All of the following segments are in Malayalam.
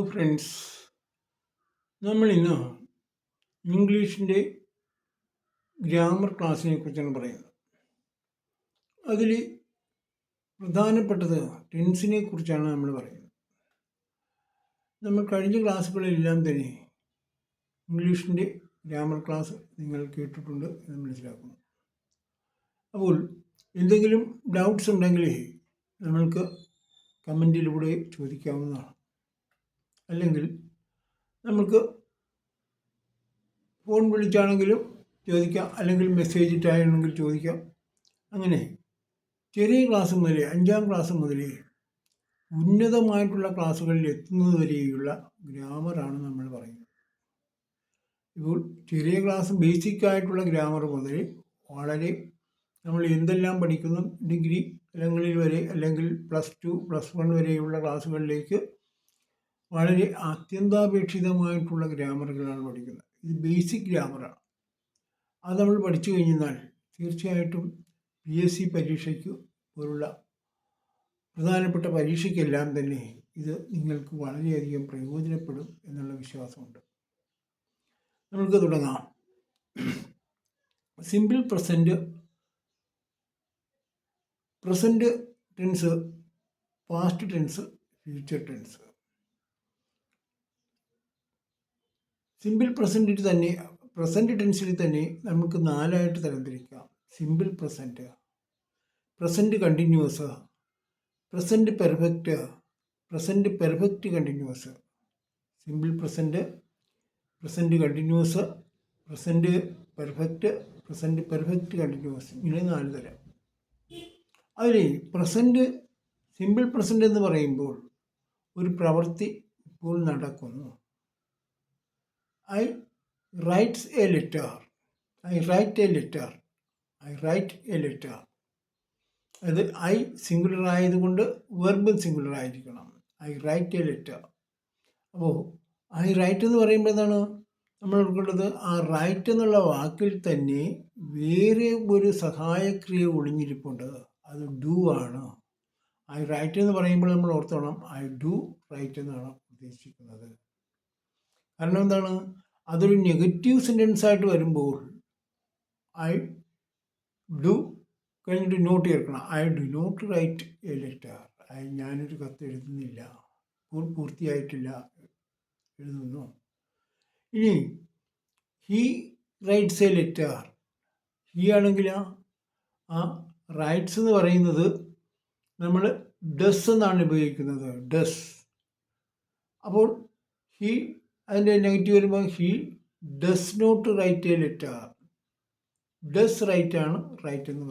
ഫ്രണ്ട്സ്, നമ്മളിന്ന് ഇംഗ്ലീഷിൻ്റെ ഗ്രാമർ ക്ലാസ്സിനെ കുറിച്ചാണ് പറയുന്നത്. അതിൽ പ്രധാനപ്പെട്ടത് ടെൻസിനെ കുറിച്ചാണ് നമ്മൾ പറയുന്നത്. നമ്മൾ കഴിഞ്ഞ ക്ലാസ്സുകളിലെല്ലാം തന്നെ ഇംഗ്ലീഷിൻ്റെ ഗ്രാമർ ക്ലാസ് നിങ്ങൾ കേട്ടിട്ടുണ്ട് എന്ന് മനസ്സിലാക്കുന്നു. അപ്പോൾ എന്തെങ്കിലും ഡൗട്ട്സ് ഉണ്ടെങ്കിൽ നമ്മൾക്ക് കമൻറ്റിലൂടെ ചോദിക്കാവുന്നതാണ്. അല്ലെങ്കിൽ നമുക്ക് ഫോൺ വിളിച്ചാണെങ്കിലും ചോദിക്കാം, അല്ലെങ്കിൽ മെസ്സേജ് ഇട്ടാണെങ്കിൽ ചോദിക്കാം. അങ്ങനെ ചെറിയ ക്ലാസ് മുതലേ 5ാം ക്ലാസ് മുതലേ ഉന്നതമായിട്ടുള്ള ക്ലാസ്സുകളിൽ എത്തുന്നത് വരെയുള്ള ഗ്രാമറാണ് നമ്മൾ പറയുന്നത്. ഇപ്പോൾ ചെറിയ ക്ലാസ് ബേസിക് ആയിട്ടുള്ള ഗ്രാമർ മുതൽ വളരെ നമ്മൾ എന്തെല്ലാം പഠിക്കുന്നു ഡിഗ്രി തലങ്ങളിൽ വരെ, അല്ലെങ്കിൽ +2 +1 വരെയുള്ള ക്ലാസ്സുകളിലേക്ക് വളരെ അത്യന്താപേക്ഷിതമായിട്ടുള്ള ഗ്രാമറുകളാണ് പഠിക്കുന്നത്. ഇത് ബേസിക് ഗ്രാമറാണ്. അത് നമ്മൾ പഠിച്ചു കഴിഞ്ഞാൽ തീർച്ചയായിട്ടും PSC പരീക്ഷയ്ക്ക് പോലുള്ള പ്രധാനപ്പെട്ട പരീക്ഷയ്ക്കെല്ലാം തന്നെ ഇത് നിങ്ങൾക്ക് വളരെയധികം പ്രയോജനപ്പെടും എന്നുള്ള വിശ്വാസമുണ്ട്. നമുക്ക് തുടങ്ങാം. Simple present tense, past tense, future tense. Simple present ടെൻസിൽ തന്നെ നമുക്ക് 4ആയിട്ട് തരംതിരിക്കാം. Simple present, present continuous, present perfect, present perfect continuous. Simple present, present continuous, present perfect, present perfect continuous. ഇങ്ങനെ 4 തരം. അതിൽ സിമ്പിൾ പ്രസൻറ്റ് എന്ന് പറയുമ്പോൾ ഒരു പ്രവൃത്തി ഇപ്പോൾ നടക്കുന്നു. I write a letter. അത് ഐ സിംഗുലർ ആയതുകൊണ്ട് വെർബും സിംഗുലർ ആയിരിക്കണം. I write a letter. അപ്പോൾ ഐ റൈറ്റ് എന്ന് പറയുമ്പോൾ എന്താണ് നമ്മൾ ഓർക്കേണ്ടത്? ആ റൈറ്റ് എന്നുള്ള വാക്കിൽ തന്നെ വേറെ ഒരു സഹായക്രിയ ഒളിഞ്ഞിരിപ്പുണ്ട്. അത് ഡു ആണ്. ഐ റൈറ്റ് എന്ന് പറയുമ്പോൾ നമ്മൾ ഓർത്തോണം, ഐ ഡു റൈറ്റ് എന്നാണ് ഉദ്ദേശിക്കുന്നത്. കാരണം എന്താണ്? അതൊരു നെഗറ്റീവ് സെൻറ്റൻസ് ആയിട്ട് വരുമ്പോൾ ഐ ഡു കഴിഞ്ഞിട്ട് നോട്ട് ചേർക്കണം. I do not write a letter. ഞാനൊരു കത്ത് എഴുതുന്നില്ല, പൂർത്തിയായിട്ടില്ല, എഴുതുന്നു. ഇനി he writes a letter. He ആണെങ്കിൽ ആ റൈറ്റ്സ് എന്ന് പറയുന്നത് നമ്മൾ ഡസ് എന്നാണ് ഉപയോഗിക്കുന്നത്. ഡസ്. അപ്പോൾ ഹി അതിൻ്റെ നെഗറ്റീവ് വരുമ്പോൾ he does not write a letter. Does write ആണ് റൈറ്റ്സ് എന്ന്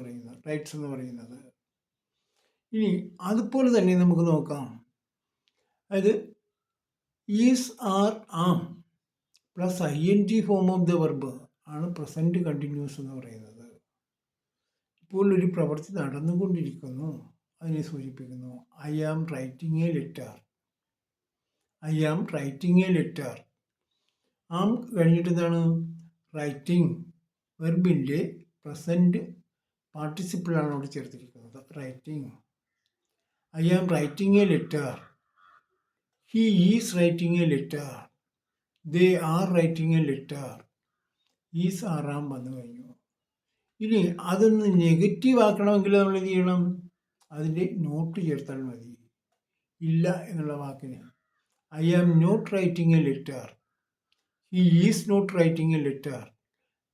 പറയുന്നത്. ഇനി അതുപോലെ തന്നെ നമുക്ക് നോക്കാം. അതായത് is, are, am plus ING form of the verb ആണ് പ്രസൻറ്റ് കണ്ടിന്യൂസ് എന്ന് പറയുന്നത്. ഇപ്പോൾ ഒരു പ്രവൃത്തി നടന്നുകൊണ്ടിരിക്കുന്നു, അതിനെ സൂചിപ്പിക്കുന്നു. I am writing a letter. Am കഴിഞ്ഞിട്ട് എന്താണ്? റൈറ്റിംഗ് വെർബിൻ്റെ പ്രസൻറ്റ് പാർട്ടിസിപ്പിളാണ് അവിടെ ചേർത്തിരിക്കുന്നത്. Writing. I am writing a letter. He is writing a letter. They are writing a letter. Is, are, ആം വന്നു കഴിഞ്ഞു. ഇനി അതൊന്ന് നെഗറ്റീവ് ആക്കണമെങ്കിൽ നമ്മൾ എന്ത് ചെയ്യണം? അതിൻ്റെ നോട്ട് ചേർത്താൽ മതി. ഇല്ല എന്നുള്ള വാക്കിന് I am not writing a letter. He is not writing a letter.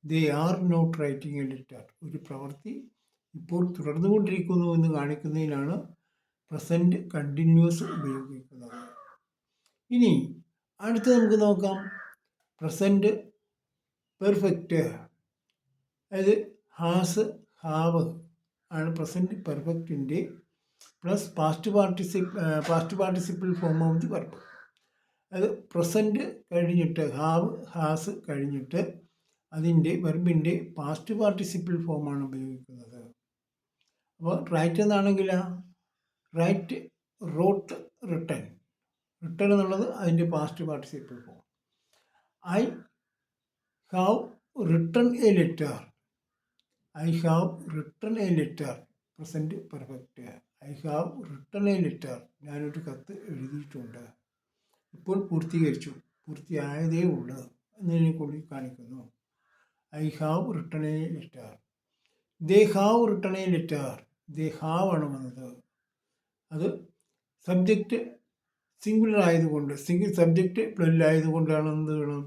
They are not writing a letter. ഒരു പ്രവൃത്തി ഇപ്പോൾ തുടർന്നുകൊണ്ടിരിക്കുന്നു എന്ന് കാണിക്കുന്നതിനാണ് പ്രസൻറ്റ് കണ്ടിന്യൂസ് ഉപയോഗിക്കുന്നത്. ഇനി അടുത്ത് നമുക്ക് നോക്കാം പ്രസൻറ്റ് പെർഫെക്റ്റ്. അതായത് ഹാസ്, ഹാവ് ആണ് പ്രസൻറ്റ് പെർഫെക്റ്റിൻ്റെ plus past participle form of the verb. അത് പ്രസൻറ്റ് കഴിഞ്ഞിട്ട് ഹാവ്, ഹാസ് കഴിഞ്ഞിട്ട് അതിൻ്റെ വെർബിൻ്റെ പാസ്റ്റ് പാർട്ടിസിപ്പിൾ ഫോമാണ് ഉപയോഗിക്കുന്നത്. അപ്പോൾ റൈറ്റ് എന്നാണെങ്കിൽ റൈറ്റ്, റോട്ട്, റിട്ടൺ. റിട്ടൺ എന്നുള്ളത് അതിൻ്റെ past participle form. I have written a letter. Present perfect. I have written a letter. ഞാനൊരു കത്ത് എഴുതിയിട്ടുണ്ട്. ഇപ്പോൾ പൂർത്തീകരിച്ചു, പൂർത്തിയായതേ ഉള്ളൂ എന്നതിനെ കൂടി കാണിക്കുന്നു. I have written a letter. They have written a letter. They have ആണ് വന്നത്. അത് സബ്ജക്റ്റ് സിംഗുലർ ആയതുകൊണ്ട്, സബ്ജക്റ്റ് പ്ലൂരലായതുകൊണ്ടാണ് എന്ത് വേണം,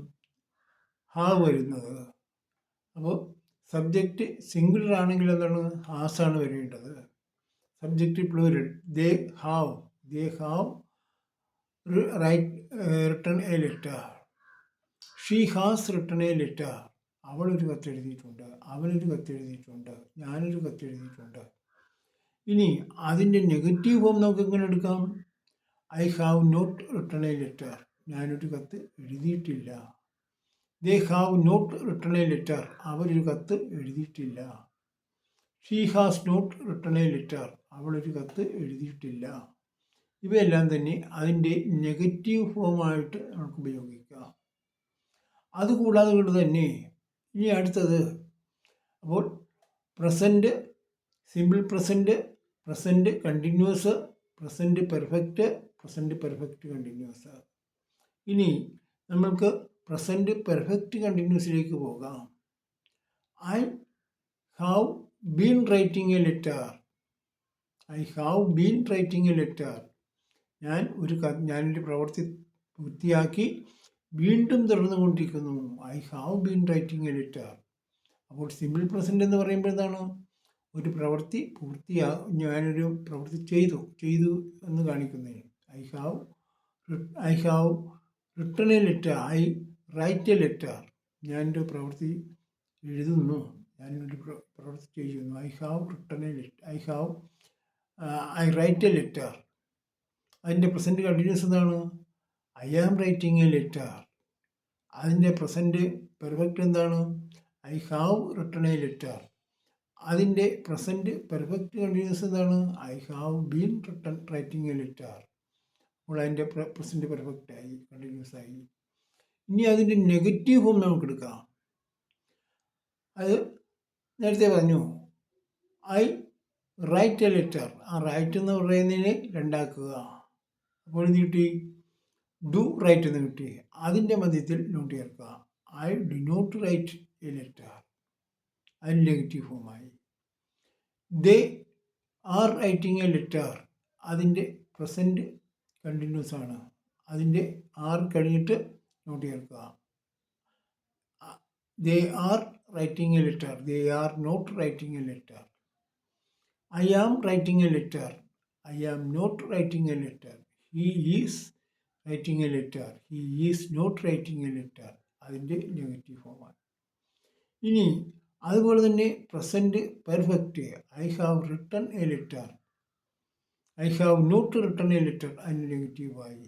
ഹാവ് വരുന്നത്. അപ്പോൾ സബ്ജക്റ്റ് സിംഗുലർ ആണെങ്കിൽ എന്താണ്, ഹാസാണ് വരേണ്ടത്. Subject plural, they have written a letter. She has written a letter. അവളൊരു കത്തെഴുതിയിട്ടുണ്ട്, അവനൊരു കത്തെഴുതിയിട്ടുണ്ട്, ഞാനൊരു കത്തെഴുതിയിട്ടുണ്ട്. ഇനി അതിൻ്റെ നെഗറ്റീവ് ഫോം നമുക്ക് എങ്ങനെ എടുക്കാം? I have not written a letter. ഞാനൊരു കത്ത് എഴുതിയിട്ടില്ല. They have not written a letter. അവരൊരു കത്ത് എഴുതിയിട്ടില്ല. She has not written a letter. അവളൊരു കത്ത് എഴുതിയിട്ടില്ല. ഇവയെല്ലാം തന്നെ അതിൻ്റെ നെഗറ്റീവ് ഫോമായിട്ട് നമുക്ക് ഉപയോഗിക്കാം. അതുകൂടാതെ കൊണ്ട് തന്നെ ഇനി അടുത്തത്, അപ്പോൾ present, simple present, present continuous, present perfect, present perfect continuous. ഇനി നമ്മൾക്ക് പ്രസൻറ്റ് പെർഫെക്റ്റ് കണ്ടിന്യൂസിലേക്ക് പോകാം. I have been writing a letter. I have been writing a letter. ഞാനൊരു പ്രവൃത്തി പൂർത്തിയാക്കി വീണ്ടും തുടർന്നുകൊണ്ടിരിക്കുന്നു. I have been writing a letter. അപ്പോൾ സിമ്പിൾ പ്രസൻറ്റ് എന്ന് പറയുമ്പോൾ എന്താണ്, ഒരു പ്രവൃത്തി ഞാനൊരു പ്രവൃത്തി ചെയ്തു എന്ന് കാണിക്കുന്നതിന് I have written a letter. I write a letter. ഞാനൊരു പ്രവൃത്തി എഴുതുന്നു, ഞാനൊരു പ്രവൃത്തി ചെയ്യുന്നു. I have written a letter. I write a letter. അതിൻ്റെ പ്രസൻറ്റ് കണ്ടിന്യൂസ് എന്താണ്? I am writing a letter. അതിൻ്റെ പ്രസൻറ്റ് പെർഫെക്റ്റ് എന്താണ്? I have written a letter. അതിൻ്റെ പ്രസൻറ്റ് പെർഫെക്റ്റ് കണ്ടിന്യൂസ് എന്താണ്? I have been writing a letter. അപ്പോൾ അതിൻ്റെ പ്രസൻറ്റ് പെർഫെക്റ്റ് ആയി, കണ്ടിന്യൂസ് ആയി. ഇനി അതിൻ്റെ നെഗറ്റീവ് ഫോം നമുക്ക് എടുക്കാം. അത് നേരത്തെ പറഞ്ഞു, ഐ റൈറ്റ് എ ലെറ്റർ. ആ റൈറ്റ് എന്ന് പറയുന്നതിനെ രണ്ടാക്കുക. അപ്പോൾ എന്ത് കിട്ടി? ഡു റൈറ്റ് എന്ന് കിട്ടി. അതിൻ്റെ മധ്യത്തിൽ നോട്ട് ചേർക്കുക. I do not write a letter. അതിന് നെഗറ്റീവ് ഫോമായി. They are writing a letter. അതിൻ്റെ പ്രസൻറ്റ് കണ്ടിന്യൂസ് ആണ്. അതിൻ്റെ ആർ കഴിഞ്ഞിട്ട് നോട്ട് ചേർക്കുക. They are writing a letter. They are not writing a letter. I am writing a letter. I am not writing a letter. He is writing a letter. He is not writing a letter. അതിൻ്റെ നെഗറ്റീവ് ഫോമാണ്. ഇനി അതുപോലെ തന്നെ present perfect, I have written a letter. I have not written a letter. അതിൻ്റെ നെഗറ്റീവായി.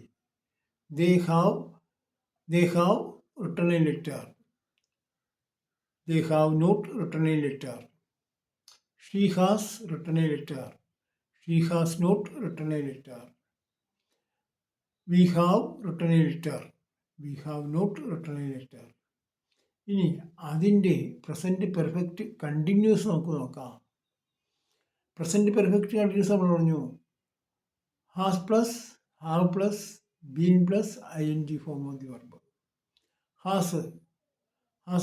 They have written a letter. They have not written a letter. She has written a letter. She has not written a letter. We have written a letter. We have not written a letter. ഇനി അതിൻ്റെ പ്രസൻറ്റ് പെർഫെക്റ്റ് കണ്ടിന്യൂസ് നമുക്ക് നോക്കാം. പ്രസൻറ്റ് പെർഫെക്റ്റ് കണ്ടിന്യൂസ് നമ്മൾ പറഞ്ഞു, has plus have plus been plus ING form of the verb. Has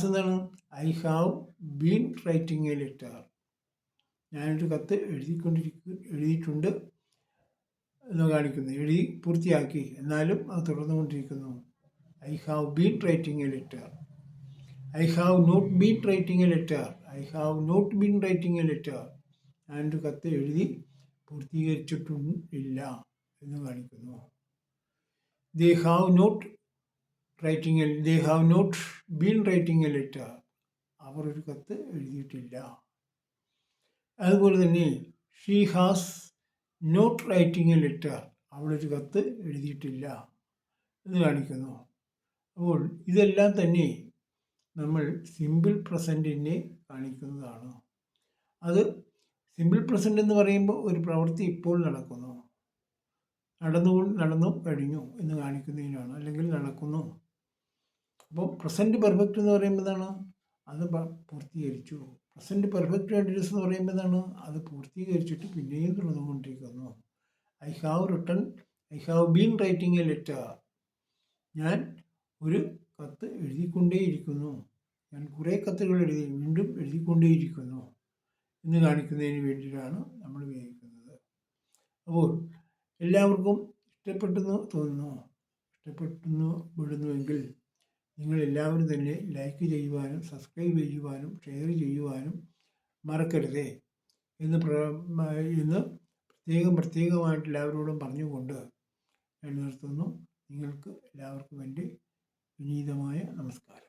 എന്താണ്? I have been writing a letter. ഞാനൊരു കത്ത് എഴുതിയിട്ടുണ്ട് എന്ന് കാണിക്കുന്നു. എഴുതി പൂർത്തിയാക്കി, എന്നാലും അത് തുടർന്നുകൊണ്ടിരിക്കുന്നു. I have been writing a letter. I have not been writing a letter. I have not been writing a letter. ഞാനൊരു കത്ത് എഴുതി പൂർത്തീകരിച്ചിട്ടില്ല എന്ന് കാണിക്കുന്നു. They have not been writing a letter. അവർ ഒരു കത്ത് എഴുതിയിട്ടില്ല. അതുപോലെ തന്നെ she has not writing a letter. അവളൊരു കത്ത് എഴുതിയിട്ടില്ല എന്ന് കാണിക്കുന്നു. അപ്പോൾ ഇതെല്ലാം തന്നെ നമ്മൾ സിമ്പിൾ പ്രസൻറ്റിനെ കാണിക്കുന്നതാണ്. അത് സിമ്പിൾ പ്രസൻറ്റ് എന്ന് പറയുമ്പോൾ ഒരു പ്രവൃത്തി ഇപ്പോൾ നടക്കുന്നു, നടന്നു കഴിഞ്ഞു എന്ന് കാണിക്കുന്നതിനാണ്, അല്ലെങ്കിൽ നടക്കുന്നു. അപ്പോൾ പ്രസൻറ്റ് പെർഫെക്റ്റ് എന്ന് പറയുമ്പോൾ എന്താണ്? അത് പൂർത്തീകരിച്ചു. പ്രസൻറ്റ് പെർഫെക്റ്റ് കണ്ടിന്യൂസ് എന്ന് പറയുമ്പോൾ എന്താണ്? അത് പൂർത്തീകരിച്ചിട്ട് പിന്നെയും തുടർന്നുകൊണ്ടിരിക്കുന്നു. I have been writing a letter. ഞാൻ ഒരു കത്ത് എഴുതിക്കൊണ്ടേയിരിക്കുന്നു, ഞാൻ കുറേ കത്തുകൾ എഴുതി വീണ്ടും എഴുതിക്കൊണ്ടേയിരിക്കുന്നു എന്ന് കാണിക്കുന്നതിന് വേണ്ടിയിട്ടാണ് നമ്മൾ ഉപയോഗിക്കുന്നത്. അപ്പോൾ എല്ലാവർക്കും ഇഷ്ടപ്പെട്ടെന്ന് തോന്നുന്നു. ഇഷ്ടപ്പെട്ടെന്ന് പെടുന്നുവെങ്കിൽ നിങ്ങളെല്ലാവരും തന്നെ ലൈക്ക് ചെയ്യുവാനും സബ്സ്ക്രൈബ് ചെയ്യുവാനും ഷെയർ ചെയ്യുവാനും മറക്കരുതേ എന്ന് പ്രത്യേകമായിട്ട് എല്ലാവരോടും പറഞ്ഞുകൊണ്ട് ഞാൻ നിർത്തുന്നു. നിങ്ങൾക്ക് എല്ലാവർക്കും എൻ്റെ വിനീതമായ നമസ്കാരം.